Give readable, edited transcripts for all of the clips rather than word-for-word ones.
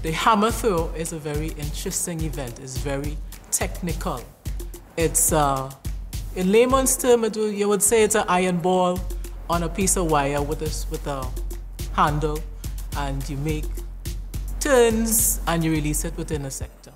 The hammer throw is a very interesting event. It's very technical. It's, in layman's term, you would say it's an iron ball on a piece of wire with a handle, and you make turns and you release it within a sector.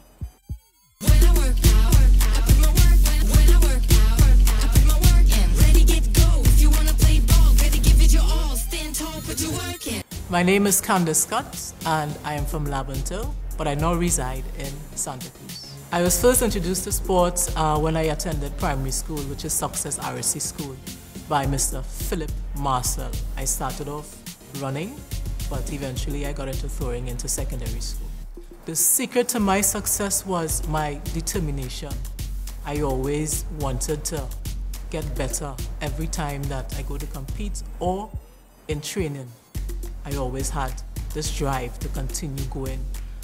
When I work out, I put my work. When I work out, I put my work in. Ready, get, go. If you wanna play ball, better give it your all. Stand tall, put your work in. My name is Candice Scott, and I am from Labonto, but I now reside in Santa Cruz. I was first introduced to sports when I attended primary school, which is Success RSC School, by Mr. Philip Marcel. I started off running, but eventually I got into throwing into secondary school. The secret to my success was my determination. I always wanted to get better every time that I go to compete or in training. I always had this drive to continue going.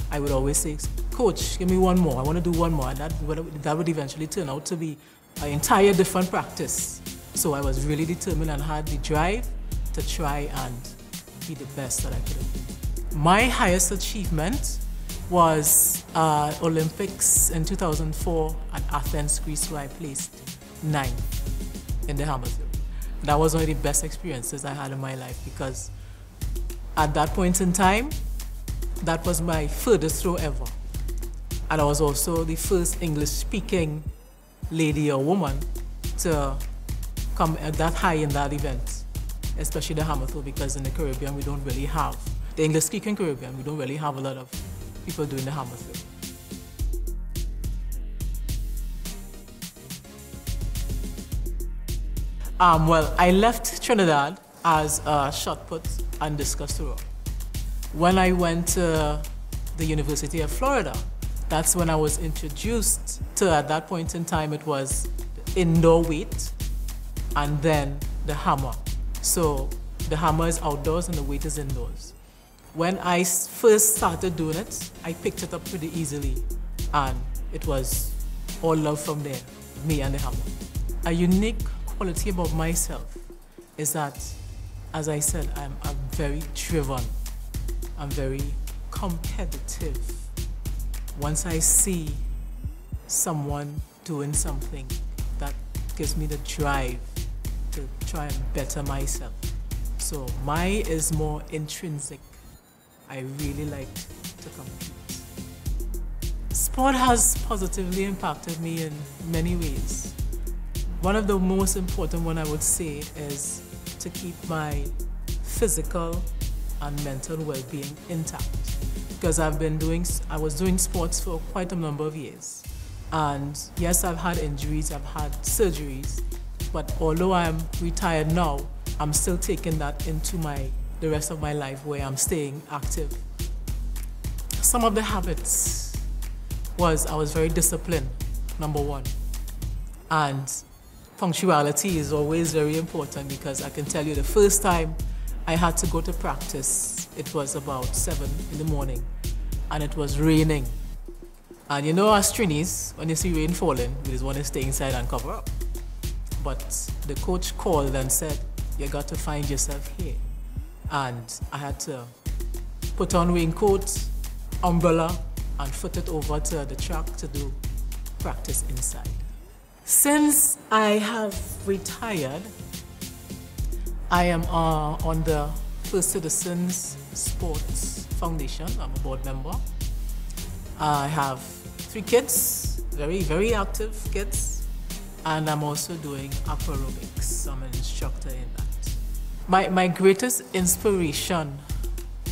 I would always say, "Coach, give me one more. I want to do one more." And that would eventually turn out to be an entire different practice. So I was really determined and had the drive to try and be the best that I could have been. My highest achievement was Olympics in 2004 at Athens, Greece, where I placed 9th in the hammer throw. That was one of the best experiences I had in my life, because at that point in time, that was my furthest throw ever. And I was also the first English-speaking lady or woman to come at that high in that event, especially the hammer throw, because in the Caribbean we don't really have, the English-speaking Caribbean, we don't really have a lot of people doing the hammer throw. Well, I left Trinidad as a shot put and discus thrower. When I went to the University of Florida, that's when I was introduced to, at that point in time, it was the indoor weight and then the hammer. So the hammer is outdoors and the weight is indoors. When I first started doing it, I picked it up pretty easily, and it was all love from there, me and the hammer. A unique quality about myself is that, as I said, I'm very driven. I'm very competitive. Once I see someone doing something, that gives me the drive to try and better myself. So mine is more intrinsic. I really like to compete. Sport has positively impacted me in many ways. One of the most important one I would say is to keep my physical and mental well-being intact, because I was doing sports for quite a number of years. And yes, I've had injuries, I've had surgeries, but although I'm retired now, I'm still taking that into the rest of my life, where I'm staying active. Some of the habits was I was very disciplined, number one. And punctuality is always very important, because I can tell you the first time I had to go to practice, it was about 7 in the morning, and it was raining. And you know, as trainees, when you see rain falling, we just want to stay inside and cover up. But the coach called and said, "You got to find yourself here." And I had to put on raincoat, umbrella, and foot it over to the track to do practice inside. Since I have retired, I am on the First Citizens Sports Foundation. I'm a board member. I have 3 kids, very, very active kids, and I'm also doing aqua aerobics. I'm an instructor in that. My greatest inspiration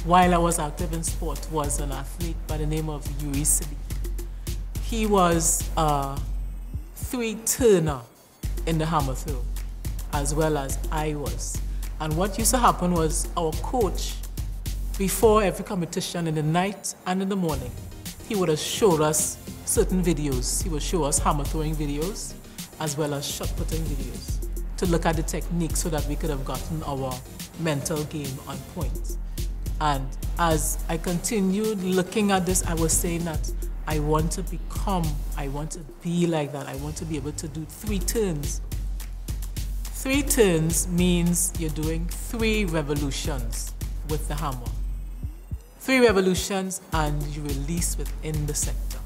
while I was active in sport was an athlete by the name of Yuri Sibi. He was a 3-turner in the hammer throw, as well as I was. And what used to happen was our coach, before every competition, in the night and in the morning, he would have showed us certain videos. He would show us hammer throwing videos as well as shot putting videos to look at the technique, so that we could have gotten our mental game on point. And as I continued looking at this, I was saying that I want to be like that. I want to be able to do 3 turns. 3 turns means you're doing 3 revolutions with the hammer. 3 revolutions and you release within the sector.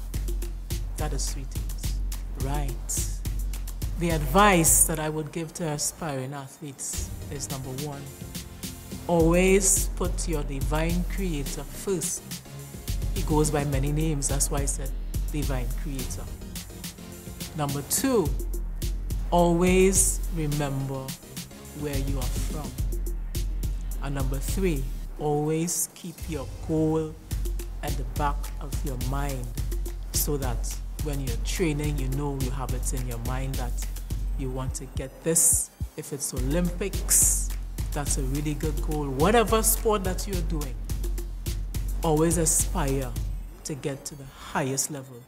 That is 3 things. Right. The advice that I would give to aspiring athletes is number 1, always put your divine creator first. He goes by many names, that's why I said divine creator. Number 2, always remember where you are from. And number 3, always keep your goal at the back of your mind so that when you're training, you know you have it in your mind that you want to get this. If it's Olympics, that's a really good goal. Whatever sport that you're doing, always aspire to get to the highest level